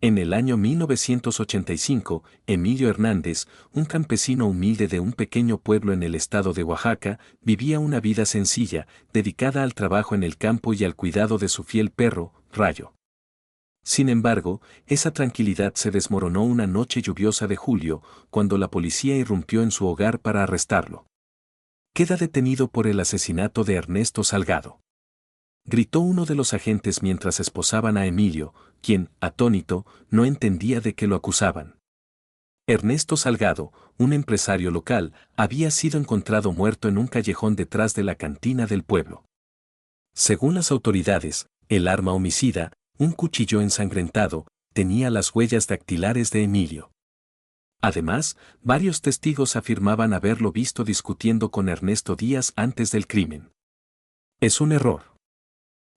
En el año 1985, Emilio Hernández, un campesino humilde de un pequeño pueblo en el estado de Oaxaca, vivía una vida sencilla, dedicada al trabajo en el campo y al cuidado de su fiel perro, Rayo. Sin embargo, esa tranquilidad se desmoronó una noche lluviosa de julio, cuando la policía irrumpió en su hogar para arrestarlo. Queda detenido por el asesinato de Ernesto Salgado. Gritó uno de los agentes mientras esposaban a Emilio, quien, atónito, no entendía de qué lo acusaban. Ernesto Salgado, un empresario local, había sido encontrado muerto en un callejón detrás de la cantina del pueblo. Según las autoridades, el arma homicida, un cuchillo ensangrentado, tenía las huellas dactilares de Emilio. Además, varios testigos afirmaban haberlo visto discutiendo con Ernesto días antes del crimen. Es un error.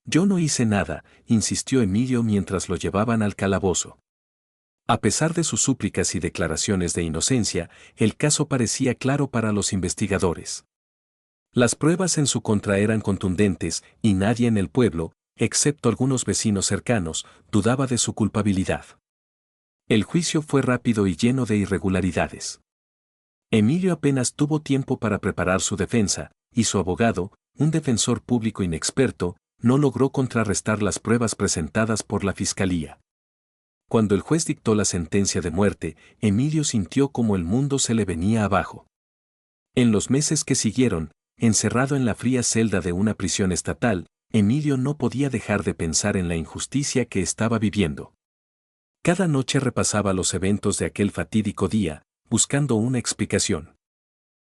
Yo no hice nada, insistió Emilio mientras lo llevaban al calabozo. A pesar de sus súplicas y declaraciones de inocencia, el caso parecía claro para los investigadores. Las pruebas en su contra eran contundentes y nadie en el pueblo, excepto algunos vecinos cercanos, dudaba de su culpabilidad. El juicio fue rápido y lleno de irregularidades. Emilio apenas tuvo tiempo para preparar su defensa, y su abogado, un defensor público inexperto, no logró contrarrestar las pruebas presentadas por la fiscalía. Cuando el juez dictó la sentencia de muerte, Emilio sintió como el mundo se le venía abajo. En los meses que siguieron, encerrado en la fría celda de una prisión estatal, Emilio no podía dejar de pensar en la injusticia que estaba viviendo. Cada noche repasaba los eventos de aquel fatídico día, buscando una explicación.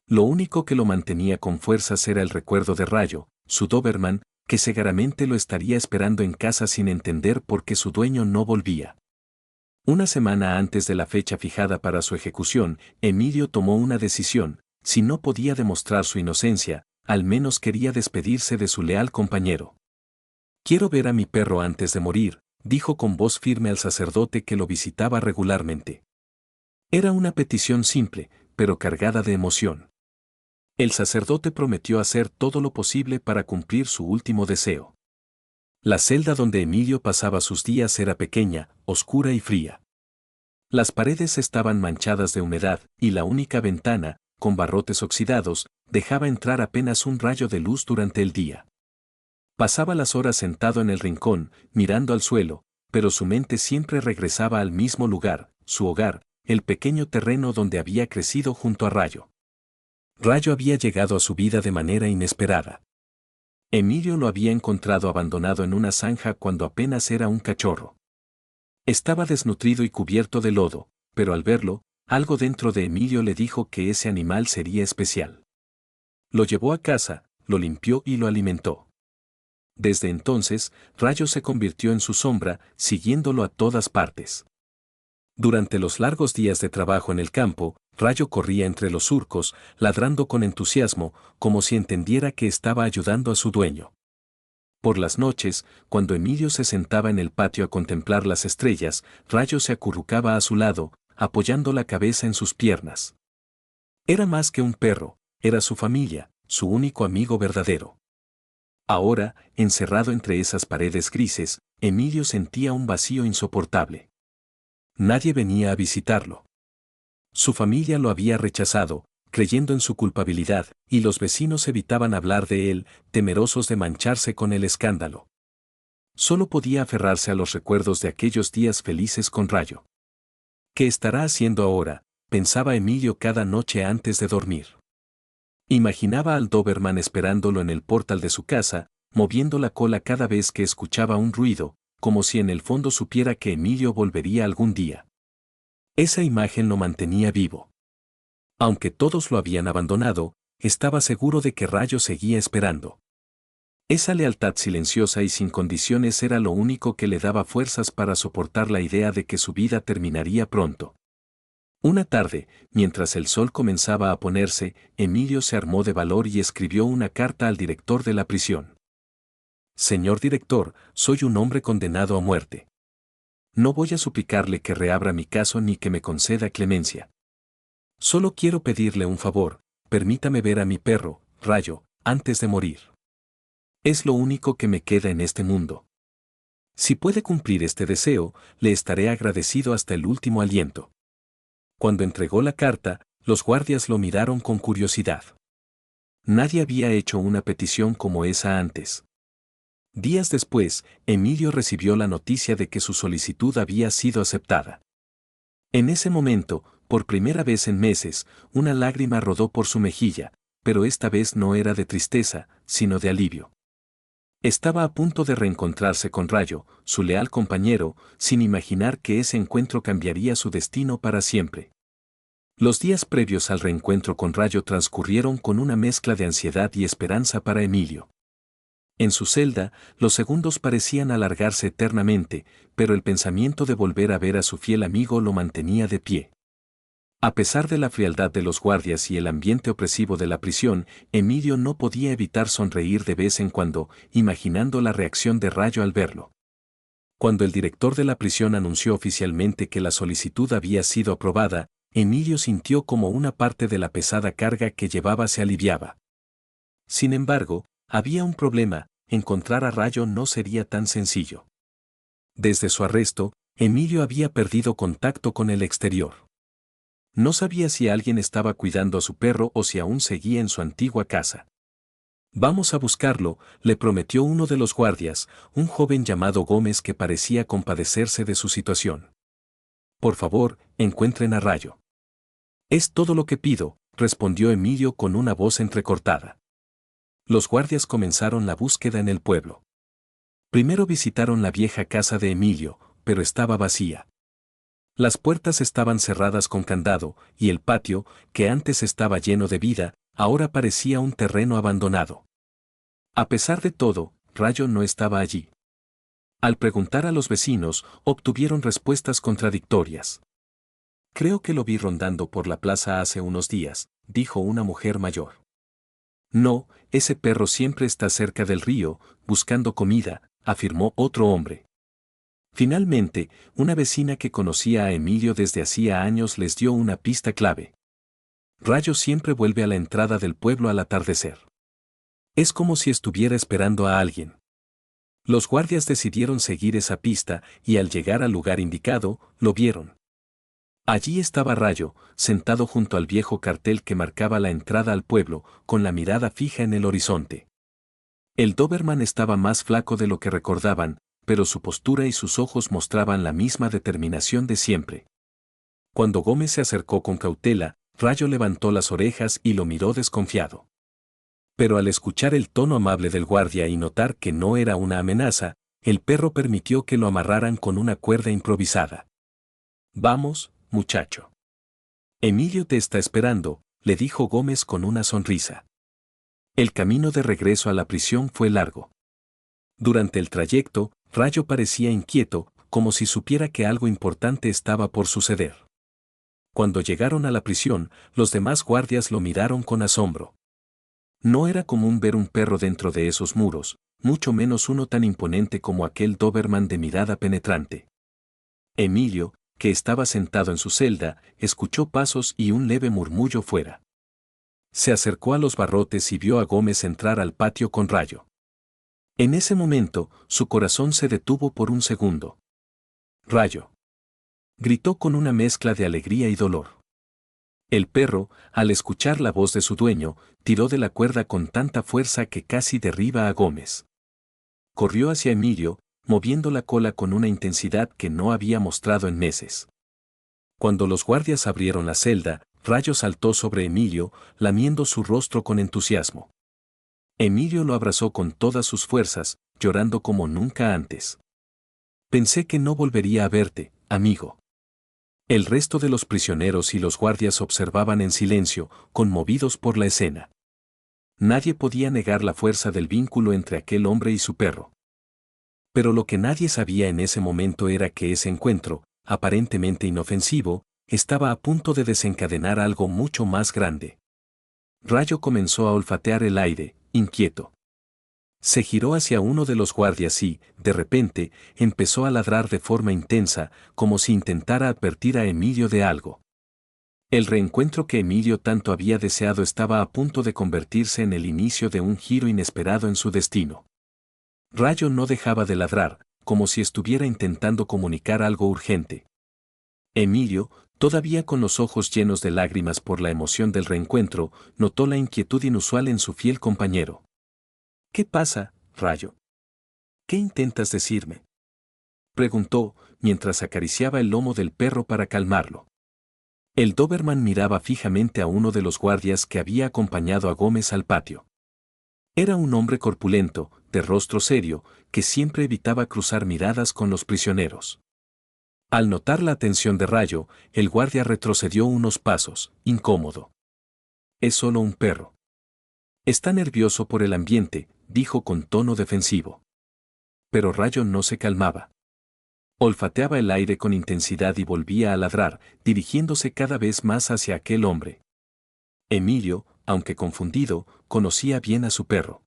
Lo único que lo mantenía con fuerzas era el recuerdo de Rayo, su Doberman, que seguramente lo estaría esperando en casa sin entender por qué su dueño no volvía. Una semana antes de la fecha fijada para su ejecución, Emilio tomó una decisión: si no podía demostrar su inocencia, al menos quería despedirse de su leal compañero. «Quiero ver a mi perro antes de morir», dijo con voz firme al sacerdote que lo visitaba regularmente. Era una petición simple, pero cargada de emoción. El sacerdote prometió hacer todo lo posible para cumplir su último deseo. La celda donde Emilio pasaba sus días era pequeña, oscura y fría. Las paredes estaban manchadas de humedad, y la única ventana, con barrotes oxidados, dejaba entrar apenas un rayo de luz durante el día. Pasaba las horas sentado en el rincón, mirando al suelo, pero su mente siempre regresaba al mismo lugar, su hogar, el pequeño terreno donde había crecido junto a Rayo. Rayo había llegado a su vida de manera inesperada. Emilio lo había encontrado abandonado en una zanja cuando apenas era un cachorro. Estaba desnutrido y cubierto de lodo, pero al verlo, algo dentro de Emilio le dijo que ese animal sería especial. Lo llevó a casa, lo limpió y lo alimentó. Desde entonces, Rayo se convirtió en su sombra, siguiéndolo a todas partes. Durante los largos días de trabajo en el campo, Rayo corría entre los surcos, ladrando con entusiasmo, como si entendiera que estaba ayudando a su dueño. Por las noches, cuando Emilio se sentaba en el patio a contemplar las estrellas, Rayo se acurrucaba a su lado, apoyando la cabeza en sus piernas. Era más que un perro, era su familia, su único amigo verdadero. Ahora, encerrado entre esas paredes grises, Emilio sentía un vacío insoportable. Nadie venía a visitarlo. Su familia lo había rechazado, creyendo en su culpabilidad, y los vecinos evitaban hablar de él, temerosos de mancharse con el escándalo. Solo podía aferrarse a los recuerdos de aquellos días felices con Rayo. ¿Qué estará haciendo ahora?, pensaba Emilio cada noche antes de dormir. Imaginaba al Doberman esperándolo en el portal de su casa, moviendo la cola cada vez que escuchaba un ruido, como si en el fondo supiera que Emilio volvería algún día. Esa imagen lo mantenía vivo. Aunque todos lo habían abandonado, estaba seguro de que Rayo seguía esperando. Esa lealtad silenciosa y sin condiciones era lo único que le daba fuerzas para soportar la idea de que su vida terminaría pronto. Una tarde, mientras el sol comenzaba a ponerse, Emilio se armó de valor y escribió una carta al director de la prisión. «Señor director, soy un hombre condenado a muerte. No voy a suplicarle que reabra mi caso ni que me conceda clemencia. Solo quiero pedirle un favor: permítame ver a mi perro, Rayo, antes de morir. Es lo único que me queda en este mundo. Si puede cumplir este deseo, le estaré agradecido hasta el último aliento. Cuando entregó la carta, los guardias lo miraron con curiosidad. Nadie había hecho una petición como esa antes. Días después, Emilio recibió la noticia de que su solicitud había sido aceptada. En ese momento, por primera vez en meses, una lágrima rodó por su mejilla, pero esta vez no era de tristeza, sino de alivio. Estaba a punto de reencontrarse con Rayo, su leal compañero, sin imaginar que ese encuentro cambiaría su destino para siempre. Los días previos al reencuentro con Rayo transcurrieron con una mezcla de ansiedad y esperanza para Emilio. En su celda, los segundos parecían alargarse eternamente, pero el pensamiento de volver a ver a su fiel amigo lo mantenía de pie. A pesar de la frialdad de los guardias y el ambiente opresivo de la prisión, Emilio no podía evitar sonreír de vez en cuando, imaginando la reacción de Rayo al verlo. Cuando el director de la prisión anunció oficialmente que la solicitud había sido aprobada, Emilio sintió como una parte de la pesada carga que llevaba se aliviaba. Sin embargo, había un problema: encontrar a Rayo no sería tan sencillo. Desde su arresto, Emilio había perdido contacto con el exterior. No sabía si alguien estaba cuidando a su perro o si aún seguía en su antigua casa. «Vamos a buscarlo», le prometió uno de los guardias, un joven llamado Gómez que parecía compadecerse de su situación. «Por favor, encuentren a Rayo». «Es todo lo que pido», respondió Emilio con una voz entrecortada. Los guardias comenzaron la búsqueda en el pueblo. Primero visitaron la vieja casa de Emilio, pero estaba vacía. Las puertas estaban cerradas con candado, y el patio, que antes estaba lleno de vida, ahora parecía un terreno abandonado. A pesar de todo, Rayo no estaba allí. Al preguntar a los vecinos, obtuvieron respuestas contradictorias. «Creo que lo vi rondando por la plaza hace unos días», dijo una mujer mayor. «No, ese perro siempre está cerca del río, buscando comida», afirmó otro hombre. Finalmente, una vecina que conocía a Emilio desde hacía años les dio una pista clave. Rayo siempre vuelve a la entrada del pueblo al atardecer. Es como si estuviera esperando a alguien. Los guardias decidieron seguir esa pista y al llegar al lugar indicado, lo vieron. Allí estaba Rayo, sentado junto al viejo cartel que marcaba la entrada al pueblo, con la mirada fija en el horizonte. El Doberman estaba más flaco de lo que recordaban, pero su postura y sus ojos mostraban la misma determinación de siempre. Cuando Gómez se acercó con cautela, Rayo levantó las orejas y lo miró desconfiado. Pero al escuchar el tono amable del guardia y notar que no era una amenaza, el perro permitió que lo amarraran con una cuerda improvisada. «Vamos, muchacho. Emilio te está esperando», le dijo Gómez con una sonrisa. El camino de regreso a la prisión fue largo. Durante el trayecto, Rayo parecía inquieto, como si supiera que algo importante estaba por suceder. Cuando llegaron a la prisión, los demás guardias lo miraron con asombro. No era común ver un perro dentro de esos muros, mucho menos uno tan imponente como aquel Doberman de mirada penetrante. Emilio, que estaba sentado en su celda, escuchó pasos y un leve murmullo fuera. Se acercó a los barrotes y vio a Gómez entrar al patio con Rayo. En ese momento, su corazón se detuvo por un segundo. «Rayo», gritó con una mezcla de alegría y dolor. El perro, al escuchar la voz de su dueño, tiró de la cuerda con tanta fuerza que casi derriba a Gómez. Corrió hacia Emilio, moviendo la cola con una intensidad que no había mostrado en meses. Cuando los guardias abrieron la celda, Rayo saltó sobre Emilio, lamiendo su rostro con entusiasmo. Emilio lo abrazó con todas sus fuerzas, llorando como nunca antes. «Pensé que no volvería a verte, amigo». El resto de los prisioneros y los guardias observaban en silencio, conmovidos por la escena. Nadie podía negar la fuerza del vínculo entre aquel hombre y su perro. Pero lo que nadie sabía en ese momento era que ese encuentro, aparentemente inofensivo, estaba a punto de desencadenar algo mucho más grande. Rayo comenzó a olfatear el aire, inquieto. Se giró hacia uno de los guardias y, de repente, empezó a ladrar de forma intensa, como si intentara advertir a Emilio de algo. El reencuentro que Emilio tanto había deseado estaba a punto de convertirse en el inicio de un giro inesperado en su destino. Rayo no dejaba de ladrar, como si estuviera intentando comunicar algo urgente. Emilio, todavía con los ojos llenos de lágrimas por la emoción del reencuentro, notó la inquietud inusual en su fiel compañero. ¿Qué pasa, Rayo? ¿Qué intentas decirme?, preguntó, mientras acariciaba el lomo del perro para calmarlo. El Doberman miraba fijamente a uno de los guardias que había acompañado a Gómez al patio. Era un hombre corpulento, de rostro serio, que siempre evitaba cruzar miradas con los prisioneros. Al notar la atención de Rayo, el guardia retrocedió unos pasos, incómodo. Es solo un perro. Está nervioso por el ambiente, dijo con tono defensivo. Pero Rayo no se calmaba. Olfateaba el aire con intensidad y volvía a ladrar, dirigiéndose cada vez más hacia aquel hombre. Emilio, aunque confundido, conocía bien a su perro.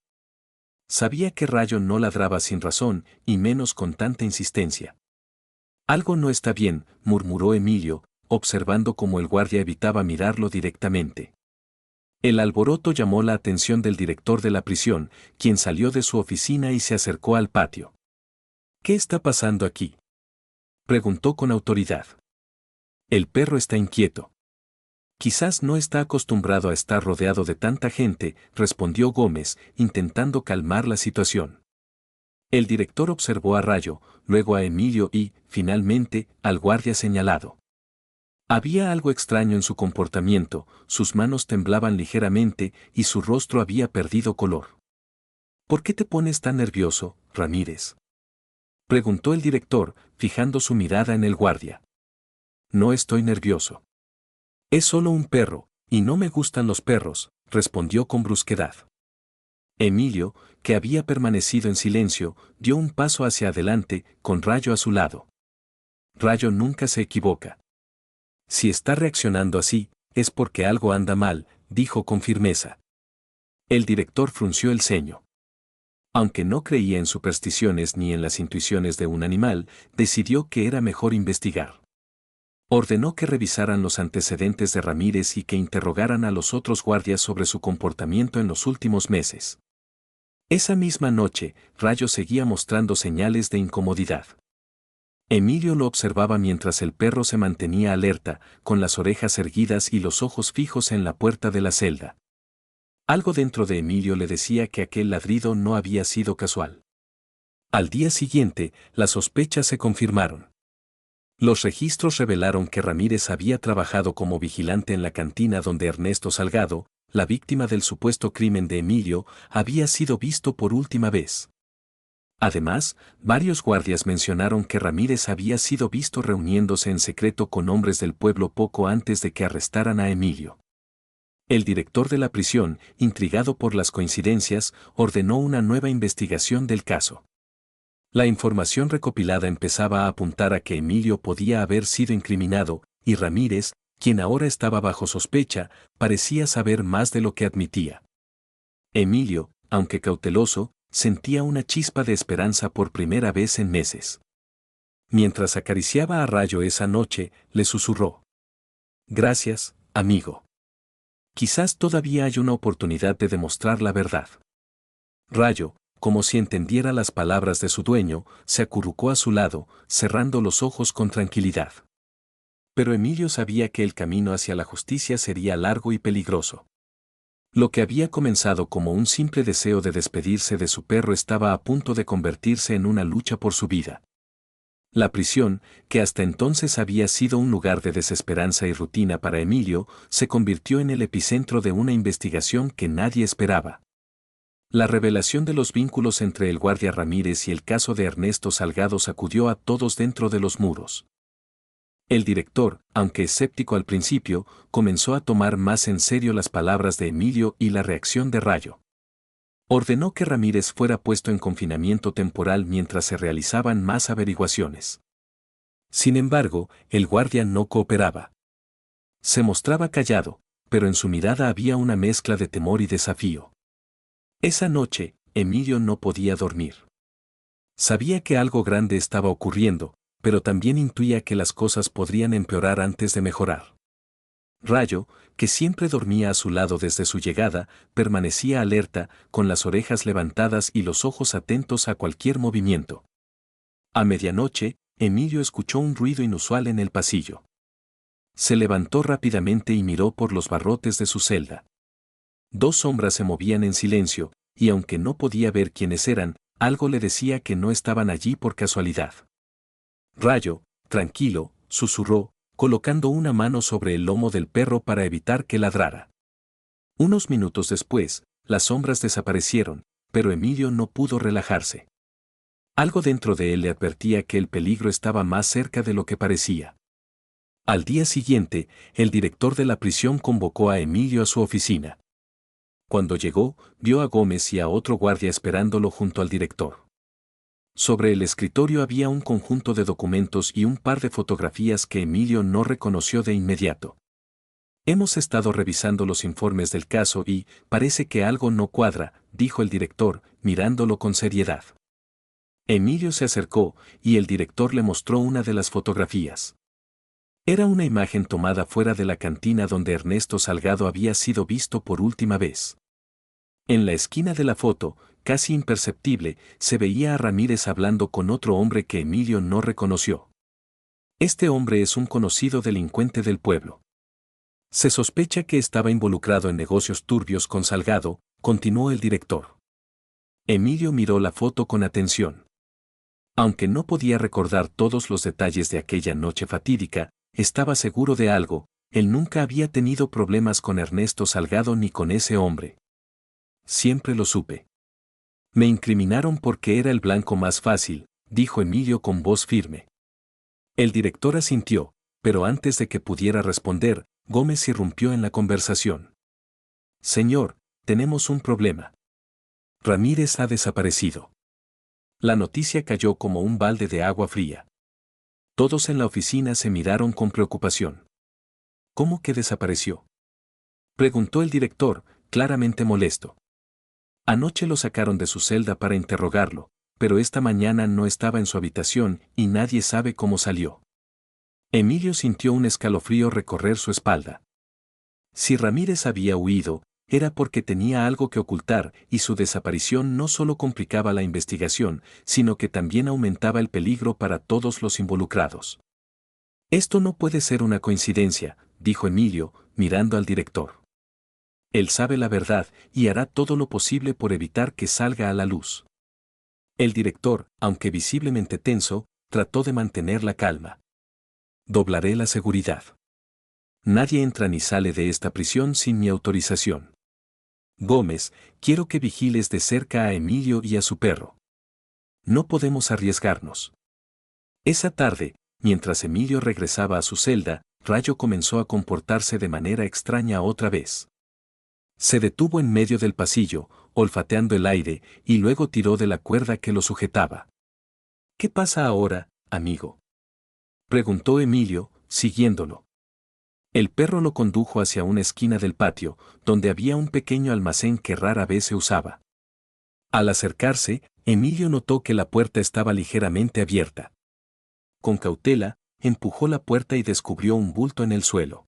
Sabía que Rayo no ladraba sin razón, y menos con tanta insistencia. Algo no está bien, murmuró Emilio, observando cómo el guardia evitaba mirarlo directamente. El alboroto llamó la atención del director de la prisión, quien salió de su oficina y se acercó al patio. ¿Qué está pasando aquí?, preguntó con autoridad. El perro está inquieto. Quizás no está acostumbrado a estar rodeado de tanta gente, respondió Gómez, intentando calmar la situación. El director observó a Rayo, luego a Emilio y, finalmente, al guardia señalado. Había algo extraño en su comportamiento, sus manos temblaban ligeramente y su rostro había perdido color. ¿Por qué te pones tan nervioso, Ramírez?, preguntó el director, fijando su mirada en el guardia. No estoy nervioso. Es solo un perro, y no me gustan los perros, respondió con brusquedad. Emilio, que había permanecido en silencio, dio un paso hacia adelante, con Rayo a su lado. Rayo nunca se equivoca. Si está reaccionando así, es porque algo anda mal, dijo con firmeza. El director frunció el ceño. Aunque no creía en supersticiones ni en las intuiciones de un animal, decidió que era mejor investigar. Ordenó que revisaran los antecedentes de Ramírez y que interrogaran a los otros guardias sobre su comportamiento en los últimos meses. Esa misma noche, Rayo seguía mostrando señales de incomodidad. Emilio lo observaba mientras el perro se mantenía alerta, con las orejas erguidas y los ojos fijos en la puerta de la celda. Algo dentro de Emilio le decía que aquel ladrido no había sido casual. Al día siguiente, las sospechas se confirmaron. Los registros revelaron que Ramírez había trabajado como vigilante en la cantina donde Ernesto Salgado, la víctima del supuesto crimen de Emilio, había sido visto por última vez. Además, varios guardias mencionaron que Ramírez había sido visto reuniéndose en secreto con hombres del pueblo poco antes de que arrestaran a Emilio. El director de la prisión, intrigado por las coincidencias, ordenó una nueva investigación del caso. La información recopilada empezaba a apuntar a que Emilio podía haber sido incriminado, y Ramírez, quien ahora estaba bajo sospecha, parecía saber más de lo que admitía. Emilio, aunque cauteloso, sentía una chispa de esperanza por primera vez en meses. Mientras acariciaba a Rayo esa noche, le susurró: «Gracias, amigo. Quizás todavía hay una oportunidad de demostrar la verdad». Rayo, como si entendiera las palabras de su dueño, se acurrucó a su lado, cerrando los ojos con tranquilidad. Pero Emilio sabía que el camino hacia la justicia sería largo y peligroso. Lo que había comenzado como un simple deseo de despedirse de su perro estaba a punto de convertirse en una lucha por su vida. La prisión, que hasta entonces había sido un lugar de desesperanza y rutina para Emilio, se convirtió en el epicentro de una investigación que nadie esperaba. La revelación de los vínculos entre el guardia Ramírez y el caso de Ernesto Salgado sacudió a todos dentro de los muros. El director, aunque escéptico al principio, comenzó a tomar más en serio las palabras de Emilio y la reacción de Rayo. Ordenó que Ramírez fuera puesto en confinamiento temporal mientras se realizaban más averiguaciones. Sin embargo, el guardia no cooperaba. Se mostraba callado, pero en su mirada había una mezcla de temor y desafío. Esa noche, Emilio no podía dormir. Sabía que algo grande estaba ocurriendo, pero también intuía que las cosas podrían empeorar antes de mejorar. Rayo, que siempre dormía a su lado desde su llegada, permanecía alerta, con las orejas levantadas y los ojos atentos a cualquier movimiento. A medianoche, Emilio escuchó un ruido inusual en el pasillo. Se levantó rápidamente y miró por los barrotes de su celda. Dos sombras se movían en silencio, y aunque no podía ver quiénes eran, algo le decía que no estaban allí por casualidad. Rayo, tranquilo, susurró, colocando una mano sobre el lomo del perro para evitar que ladrara. Unos minutos después, las sombras desaparecieron, pero Emilio no pudo relajarse. Algo dentro de él le advertía que el peligro estaba más cerca de lo que parecía. Al día siguiente, el director de la prisión convocó a Emilio a su oficina. Cuando llegó, vio a Gómez y a otro guardia esperándolo junto al director. Sobre el escritorio había un conjunto de documentos y un par de fotografías que Emilio no reconoció de inmediato. Hemos estado revisando los informes del caso y parece que algo no cuadra, dijo el director, mirándolo con seriedad. Emilio se acercó y el director le mostró una de las fotografías. Era una imagen tomada fuera de la cantina donde Ernesto Salgado había sido visto por última vez. En la esquina de la foto, casi imperceptible, se veía a Ramírez hablando con otro hombre que Emilio no reconoció. Este hombre es un conocido delincuente del pueblo. Se sospecha que estaba involucrado en negocios turbios con Salgado, continuó el director. Emilio miró la foto con atención. Aunque no podía recordar todos los detalles de aquella noche fatídica, estaba seguro de algo: él nunca había tenido problemas con Ernesto Salgado ni con ese hombre. Siempre lo supe. Me incriminaron porque era el blanco más fácil, dijo Emilio con voz firme. El director asintió, pero antes de que pudiera responder, Gómez irrumpió en la conversación. Señor, tenemos un problema. Ramírez ha desaparecido. La noticia cayó como un balde de agua fría. Todos en la oficina se miraron con preocupación. ¿Cómo que desapareció?, preguntó el director, claramente molesto. Anoche lo sacaron de su celda para interrogarlo, pero esta mañana no estaba en su habitación y nadie sabe cómo salió. Emilio sintió un escalofrío recorrer su espalda. Si Ramírez había huido, era porque tenía algo que ocultar y su desaparición no solo complicaba la investigación, sino que también aumentaba el peligro para todos los involucrados. Esto no puede ser una coincidencia, dijo Emilio, mirando al director. Él sabe la verdad y hará todo lo posible por evitar que salga a la luz. El director, aunque visiblemente tenso, trató de mantener la calma. Doblaré la seguridad. Nadie entra ni sale de esta prisión sin mi autorización. Gómez, quiero que vigiles de cerca a Emilio y a su perro. No podemos arriesgarnos. Esa tarde, mientras Emilio regresaba a su celda, Rayo comenzó a comportarse de manera extraña otra vez. Se detuvo en medio del pasillo, olfateando el aire, y luego tiró de la cuerda que lo sujetaba. ¿Qué pasa ahora, amigo?, preguntó Emilio, siguiéndolo. El perro lo condujo hacia una esquina del patio, donde había un pequeño almacén que rara vez se usaba. Al acercarse, Emilio notó que la puerta estaba ligeramente abierta. Con cautela, empujó la puerta y descubrió un bulto en el suelo.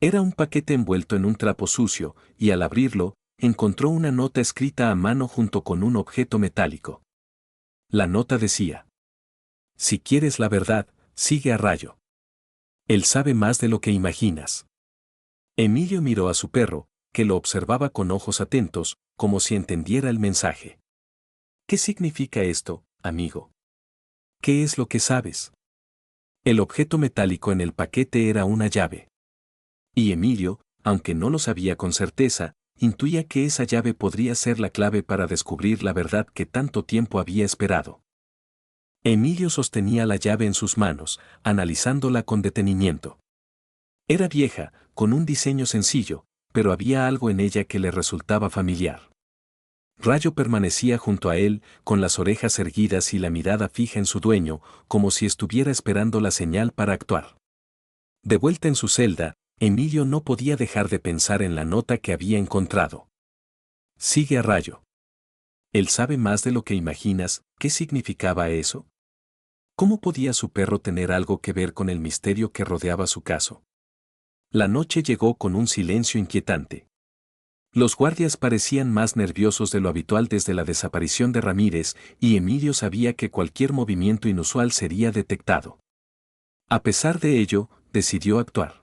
Era un paquete envuelto en un trapo sucio, y al abrirlo, encontró una nota escrita a mano junto con un objeto metálico. La nota decía: si quieres la verdad, sigue a Rayo. Él sabe más de lo que imaginas. Emilio miró a su perro, que lo observaba con ojos atentos, como si entendiera el mensaje. ¿Qué significa esto, amigo? ¿Qué es lo que sabes? El objeto metálico en el paquete era una llave. Y Emilio, aunque no lo sabía con certeza, intuía que esa llave podría ser la clave para descubrir la verdad que tanto tiempo había esperado. Emilio sostenía la llave en sus manos, analizándola con detenimiento. Era vieja, con un diseño sencillo, pero había algo en ella que le resultaba familiar. Rayo permanecía junto a él, con las orejas erguidas y la mirada fija en su dueño, como si estuviera esperando la señal para actuar. De vuelta en su celda, Emilio no podía dejar de pensar en la nota que había encontrado. Sigue a Rayo. Él sabe más de lo que imaginas. ¿Qué significaba eso? ¿Cómo podía su perro tener algo que ver con el misterio que rodeaba su caso? La noche llegó con un silencio inquietante. Los guardias parecían más nerviosos de lo habitual desde la desaparición de Ramírez, y Emilio sabía que cualquier movimiento inusual sería detectado. A pesar de ello, decidió actuar.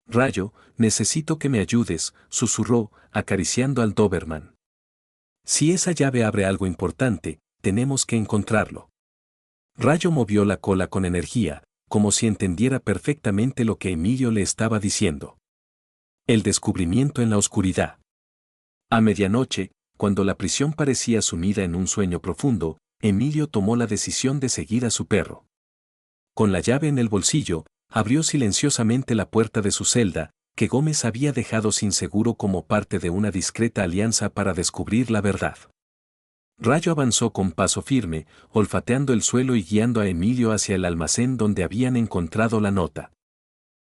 Rayo, necesito que me ayudes, susurró, acariciando al Doberman. Si esa llave abre algo importante, tenemos que encontrarlo. Rayo movió la cola con energía, como si entendiera perfectamente lo que Emilio le estaba diciendo. El descubrimiento en la oscuridad. A medianoche, cuando la prisión parecía sumida en un sueño profundo, Emilio tomó la decisión de seguir a su perro. Con la llave en el bolsillo, abrió silenciosamente la puerta de su celda, que Gómez había dejado sin seguro como parte de una discreta alianza para descubrir la verdad. Rayo avanzó con paso firme, olfateando el suelo y guiando a Emilio hacia el almacén donde habían encontrado la nota.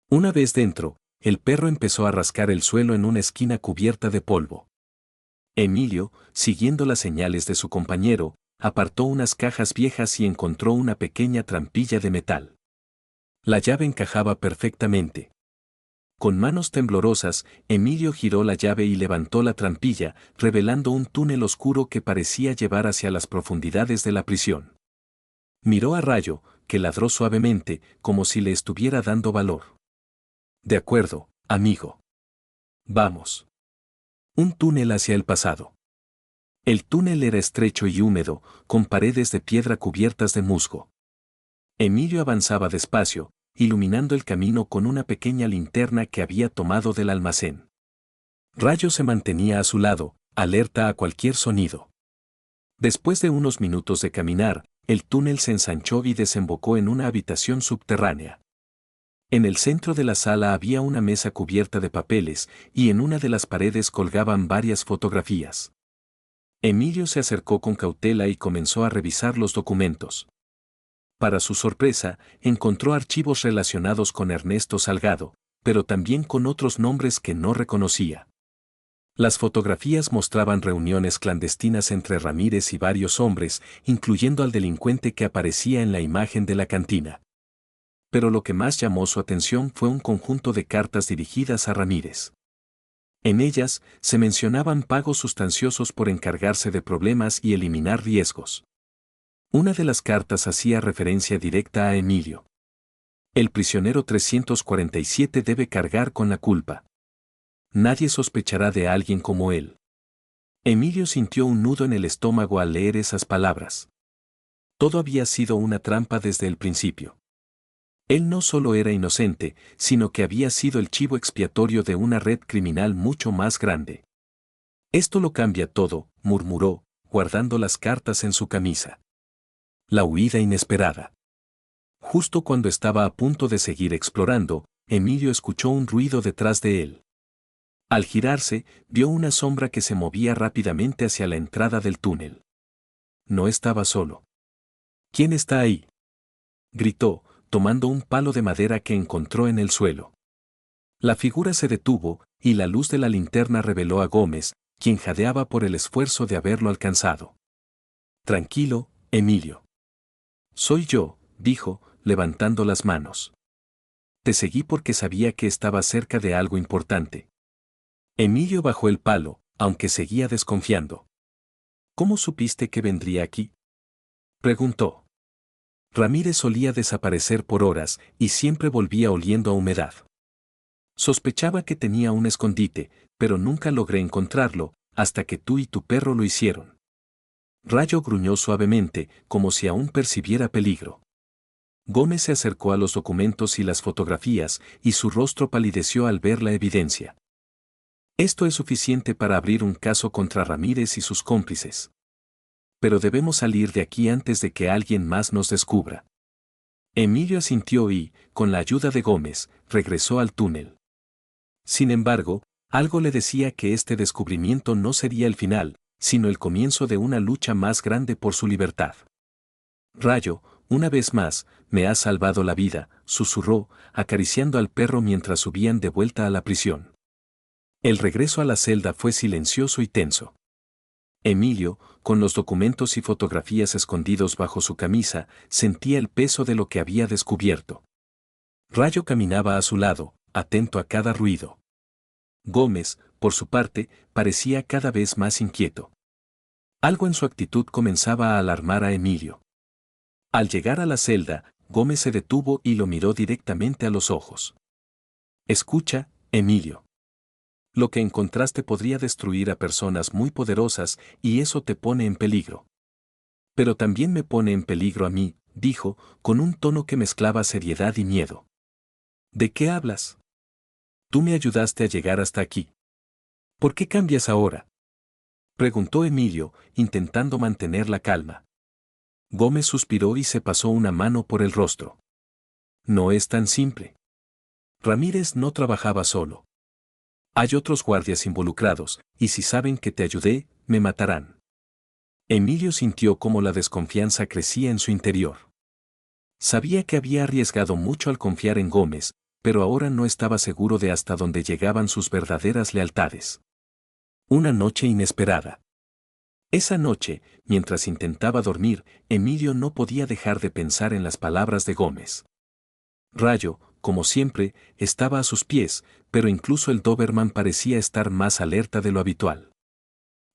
Una vez dentro, el perro empezó a rascar el suelo en una esquina cubierta de polvo. Emilio, siguiendo las señales de su compañero, apartó unas cajas viejas y encontró una pequeña trampilla de metal. La llave encajaba perfectamente. Con manos temblorosas, Emilio giró la llave y levantó la trampilla, revelando un túnel oscuro que parecía llevar hacia las profundidades de la prisión. Miró a Rayo, que ladró suavemente, como si le estuviera dando valor. De acuerdo, amigo. Vamos. Un túnel hacia el pasado. El túnel era estrecho y húmedo, con paredes de piedra cubiertas de musgo. Emilio avanzaba despacio, iluminando el camino con una pequeña linterna que había tomado del almacén. Rayo se mantenía a su lado, alerta a cualquier sonido. Después de unos minutos de caminar, el túnel se ensanchó y desembocó en una habitación subterránea. En el centro de la sala había una mesa cubierta de papeles, y en una de las paredes colgaban varias fotografías. Emilio se acercó con cautela y comenzó a revisar los documentos. Para su sorpresa, encontró archivos relacionados con Ernesto Salgado, pero también con otros nombres que no reconocía. Las fotografías mostraban reuniones clandestinas entre Ramírez y varios hombres, incluyendo al delincuente que aparecía en la imagen de la cantina. Pero lo que más llamó su atención fue un conjunto de cartas dirigidas a Ramírez. En ellas, se mencionaban pagos sustanciosos por encargarse de problemas y eliminar riesgos. Una de las cartas hacía referencia directa a Emilio. El prisionero 347 debe cargar con la culpa. Nadie sospechará de alguien como él. Emilio sintió un nudo en el estómago al leer esas palabras. Todo había sido una trampa desde el principio. Él no solo era inocente, sino que había sido el chivo expiatorio de una red criminal mucho más grande. Esto lo cambia todo, murmuró, guardando las cartas en su camisa. La huida inesperada. Justo cuando estaba a punto de seguir explorando, Emilio escuchó un ruido detrás de él. Al girarse, vio una sombra que se movía rápidamente hacia la entrada del túnel. No estaba solo. ¿Quién está ahí?, gritó, tomando un palo de madera que encontró en el suelo. La figura se detuvo, y la luz de la linterna reveló a Gómez, quien jadeaba por el esfuerzo de haberlo alcanzado. Tranquilo, Emilio. Soy yo, dijo, levantando las manos. Te seguí porque sabía que estaba cerca de algo importante. Emilio bajó el palo, aunque seguía desconfiando. ¿Cómo supiste que vendría aquí?, preguntó. Ramírez solía desaparecer por horas y siempre volvía oliendo a humedad. Sospechaba que tenía un escondite, pero nunca logré encontrarlo, hasta que tú y tu perro lo hicieron. Rayo gruñó suavemente, como si aún percibiera peligro. Gómez se acercó a los documentos y las fotografías, y su rostro palideció al ver la evidencia. Esto es suficiente para abrir un caso contra Ramírez y sus cómplices. Pero debemos salir de aquí antes de que alguien más nos descubra. Emilio asintió y, con la ayuda de Gómez, regresó al túnel. Sin embargo, algo le decía que este descubrimiento no sería el final, sino el comienzo de una lucha más grande por su libertad. Rayo, una vez más, me has salvado la vida, susurró, acariciando al perro mientras subían de vuelta a la prisión. El regreso a la celda fue silencioso y tenso. Emilio, con los documentos y fotografías escondidos bajo su camisa, sentía el peso de lo que había descubierto. Rayo caminaba a su lado, atento a cada ruido. Gómez, por su parte, parecía cada vez más inquieto. Algo en su actitud comenzaba a alarmar a Emilio. Al llegar a la celda, Gómez se detuvo y lo miró directamente a los ojos. Escucha, Emilio. Lo que encontraste podría destruir a personas muy poderosas y eso te pone en peligro. Pero también me pone en peligro a mí, dijo, con un tono que mezclaba seriedad y miedo. ¿De qué hablas? Tú me ayudaste a llegar hasta aquí. ¿Por qué cambias ahora? Preguntó Emilio, intentando mantener la calma. Gómez suspiró y se pasó una mano por el rostro. No es tan simple. Ramírez no trabajaba solo. Hay otros guardias involucrados, y si saben que te ayudé, me matarán. Emilio sintió cómo la desconfianza crecía en su interior. Sabía que había arriesgado mucho al confiar en Gómez, pero ahora no estaba seguro de hasta dónde llegaban sus verdaderas lealtades. Una noche inesperada. Esa noche, mientras intentaba dormir, Emilio no podía dejar de pensar en las palabras de Gómez. Rayo, como siempre, estaba a sus pies, pero incluso el Doberman parecía estar más alerta de lo habitual.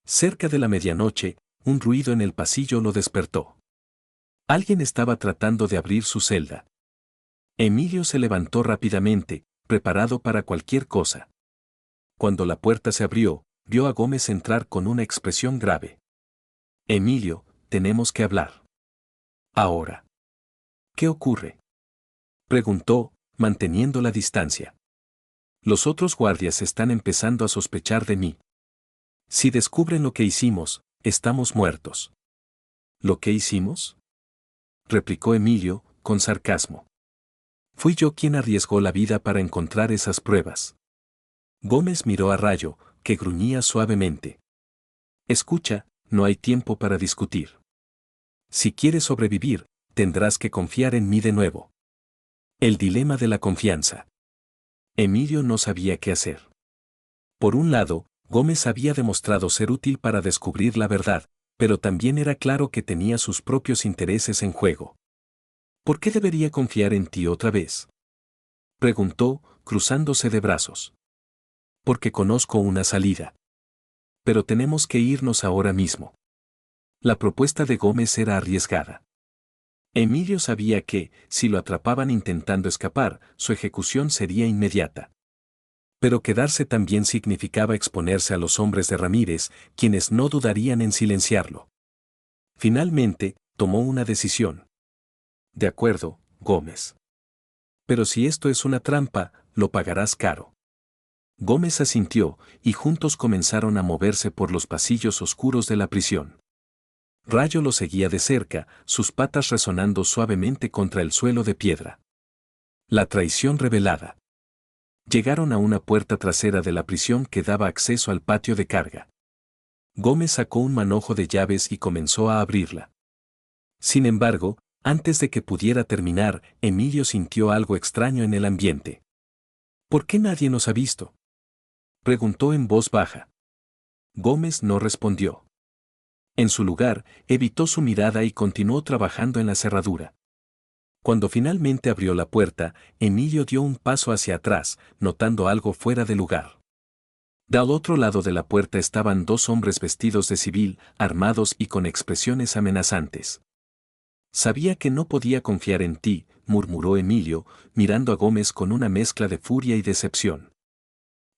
Cerca de la medianoche, un ruido en el pasillo lo despertó. Alguien estaba tratando de abrir su celda. Emilio se levantó rápidamente, preparado para cualquier cosa. Cuando la puerta se abrió, vio a Gómez entrar con una expresión grave. Emilio, tenemos que hablar. Ahora. ¿Qué ocurre? Preguntó, manteniendo la distancia. Los otros guardias están empezando a sospechar de mí. Si descubren lo que hicimos, estamos muertos. ¿Lo que hicimos? Replicó Emilio, con sarcasmo. Fui yo quien arriesgó la vida para encontrar esas pruebas. Gómez miró a Rayo, que gruñía suavemente. Escucha, no hay tiempo para discutir. Si quieres sobrevivir, tendrás que confiar en mí de nuevo. El dilema de la confianza. Emilio no sabía qué hacer. Por un lado, Gómez había demostrado ser útil para descubrir la verdad, pero también era claro que tenía sus propios intereses en juego. ¿Por qué debería confiar en ti otra vez? Preguntó, cruzándose de brazos. Porque conozco una salida. Pero tenemos que irnos ahora mismo. La propuesta de Gómez era arriesgada. Emilio sabía que, si lo atrapaban intentando escapar, su ejecución sería inmediata. Pero quedarse también significaba exponerse a los hombres de Ramírez, quienes no dudarían en silenciarlo. Finalmente, tomó una decisión. De acuerdo, Gómez. Pero si esto es una trampa, lo pagarás caro. Gómez asintió, y juntos comenzaron a moverse por los pasillos oscuros de la prisión. Rayo lo seguía de cerca, sus patas resonando suavemente contra el suelo de piedra. La traición revelada. Llegaron a una puerta trasera de la prisión que daba acceso al patio de carga. Gómez sacó un manojo de llaves y comenzó a abrirla. Sin embargo, antes de que pudiera terminar, Emilio sintió algo extraño en el ambiente. ¿Por qué nadie nos ha visto? Preguntó en voz baja. Gómez no respondió. En su lugar, evitó su mirada y continuó trabajando en la cerradura. Cuando finalmente abrió la puerta, Emilio dio un paso hacia atrás, notando algo fuera de lugar. Del otro lado de la puerta estaban dos hombres vestidos de civil, armados y con expresiones amenazantes. Sabía que no podía confiar en ti, murmuró Emilio, mirando a Gómez con una mezcla de furia y decepción.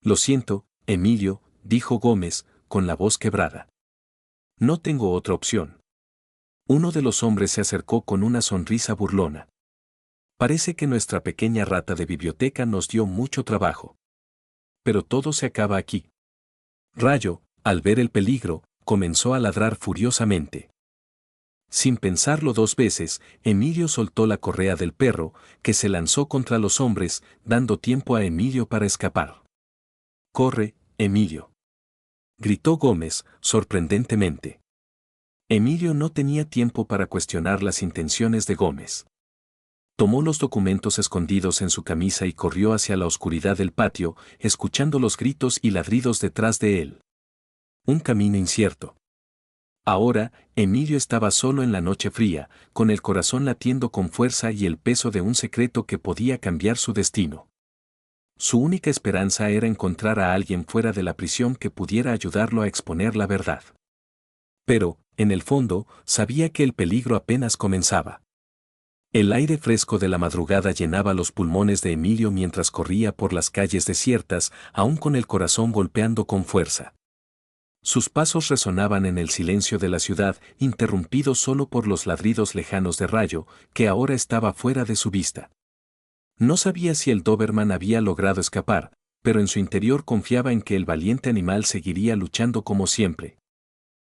Lo siento, Emilio, dijo Gómez, con la voz quebrada. No tengo otra opción. Uno de los hombres se acercó con una sonrisa burlona. Parece que nuestra pequeña rata de biblioteca nos dio mucho trabajo. Pero todo se acaba aquí. Rayo, al ver el peligro, comenzó a ladrar furiosamente. Sin pensarlo dos veces, Emilio soltó la correa del perro, que se lanzó contra los hombres, dando tiempo a Emilio para escapar. «Corre, Emilio», gritó Gómez, sorprendentemente. Emilio no tenía tiempo para cuestionar las intenciones de Gómez. Tomó los documentos escondidos en su camisa y corrió hacia la oscuridad del patio, escuchando los gritos y ladridos detrás de él. Un camino incierto. Ahora, Emilio estaba solo en la noche fría, con el corazón latiendo con fuerza y el peso de un secreto que podía cambiar su destino. Su única esperanza era encontrar a alguien fuera de la prisión que pudiera ayudarlo a exponer la verdad. Pero, en el fondo, sabía que el peligro apenas comenzaba. El aire fresco de la madrugada llenaba los pulmones de Emilio mientras corría por las calles desiertas, aún con el corazón golpeando con fuerza. Sus pasos resonaban en el silencio de la ciudad, interrumpidos solo por los ladridos lejanos de Rayo, que ahora estaba fuera de su vista. No sabía si el Doberman había logrado escapar, pero en su interior confiaba en que el valiente animal seguiría luchando como siempre.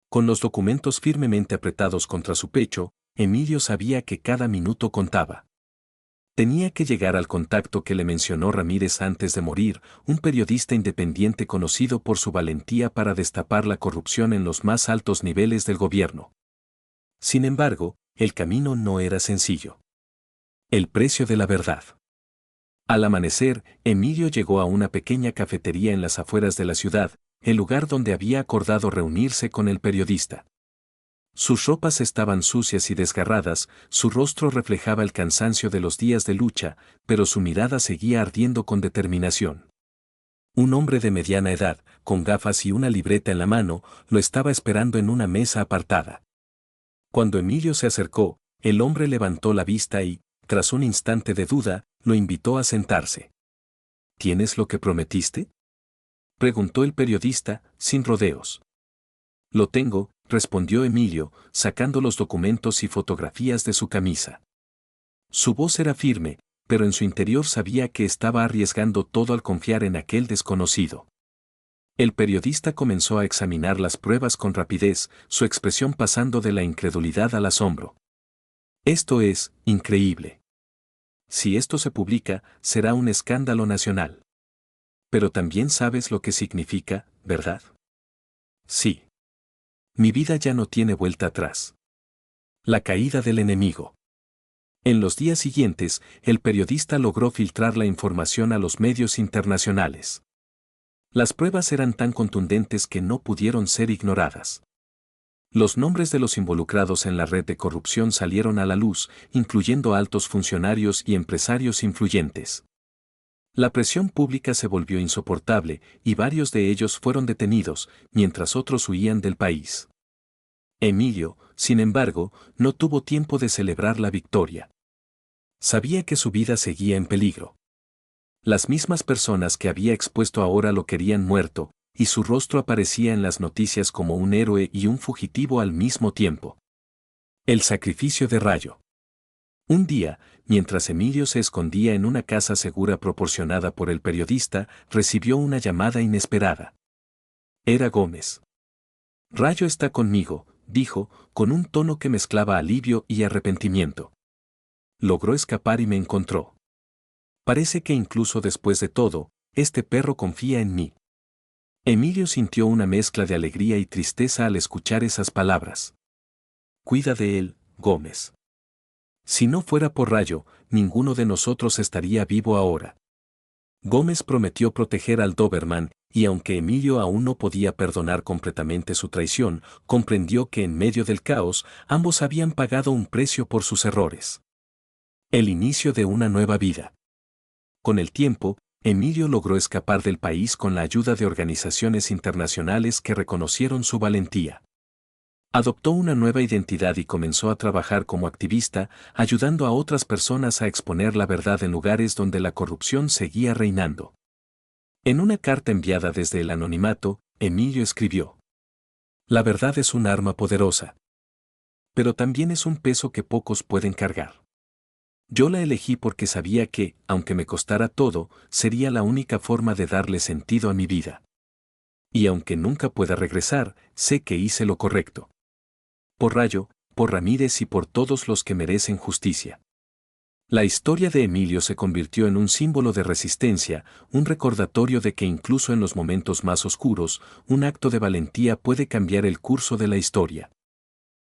Con los documentos firmemente apretados contra su pecho, Emilio sabía que cada minuto contaba. Tenía que llegar al contacto que le mencionó Ramírez antes de morir, un periodista independiente conocido por su valentía para destapar la corrupción en los más altos niveles del gobierno. Sin embargo, el camino no era sencillo. El precio de la verdad. Al amanecer, Emilio llegó a una pequeña cafetería en las afueras de la ciudad, el lugar donde había acordado reunirse con el periodista. Sus ropas estaban sucias y desgarradas, su rostro reflejaba el cansancio de los días de lucha, pero su mirada seguía ardiendo con determinación. Un hombre de mediana edad, con gafas y una libreta en la mano, lo estaba esperando en una mesa apartada. Cuando Emilio se acercó, el hombre levantó la vista y, tras un instante de duda, lo invitó a sentarse. ¿Tienes lo que prometiste?, preguntó el periodista, sin rodeos. Lo tengo, respondió Emilio, sacando los documentos y fotografías de su camisa. Su voz era firme, pero en su interior sabía que estaba arriesgando todo al confiar en aquel desconocido. El periodista comenzó a examinar las pruebas con rapidez, su expresión pasando de la incredulidad al asombro. Esto es increíble. Si esto se publica, será un escándalo nacional. Pero también sabes lo que significa, ¿verdad? Sí. Mi vida ya no tiene vuelta atrás. La caída del enemigo. En los días siguientes, el periodista logró filtrar la información a los medios internacionales. Las pruebas eran tan contundentes que no pudieron ser ignoradas. Los nombres de los involucrados en la red de corrupción salieron a la luz, incluyendo altos funcionarios y empresarios influyentes. La presión pública se volvió insoportable y varios de ellos fueron detenidos, mientras otros huían del país. Emilio, sin embargo, no tuvo tiempo de celebrar la victoria. Sabía que su vida seguía en peligro. Las mismas personas que había expuesto ahora lo querían muerto, y su rostro aparecía en las noticias como un héroe y un fugitivo al mismo tiempo. El sacrificio de Rayo. Un día, mientras Emilio se escondía en una casa segura proporcionada por el periodista, recibió una llamada inesperada. Era Gómez. Rayo está conmigo, dijo, con un tono que mezclaba alivio y arrepentimiento. Logró escapar y me encontró. Parece que incluso después de todo, este perro confía en mí. Emilio sintió una mezcla de alegría y tristeza al escuchar esas palabras. Cuida de él, Gómez. Si no fuera por Rayo, ninguno de nosotros estaría vivo ahora. Gómez prometió proteger al Doberman, y aunque Emilio aún no podía perdonar completamente su traición, comprendió que en medio del caos, ambos habían pagado un precio por sus errores. El inicio de una nueva vida. Con el tiempo, Emilio logró escapar del país con la ayuda de organizaciones internacionales que reconocieron su valentía. Adoptó una nueva identidad y comenzó a trabajar como activista, ayudando a otras personas a exponer la verdad en lugares donde la corrupción seguía reinando. En una carta enviada desde el anonimato, Emilio escribió: La verdad es un arma poderosa. Pero también es un peso que pocos pueden cargar. Yo la elegí porque sabía que, aunque me costara todo, sería la única forma de darle sentido a mi vida. Y aunque nunca pueda regresar, sé que hice lo correcto. Por Rayo, por Ramírez y por todos los que merecen justicia. La historia de Emilio se convirtió en un símbolo de resistencia, un recordatorio de que incluso en los momentos más oscuros, un acto de valentía puede cambiar el curso de la historia.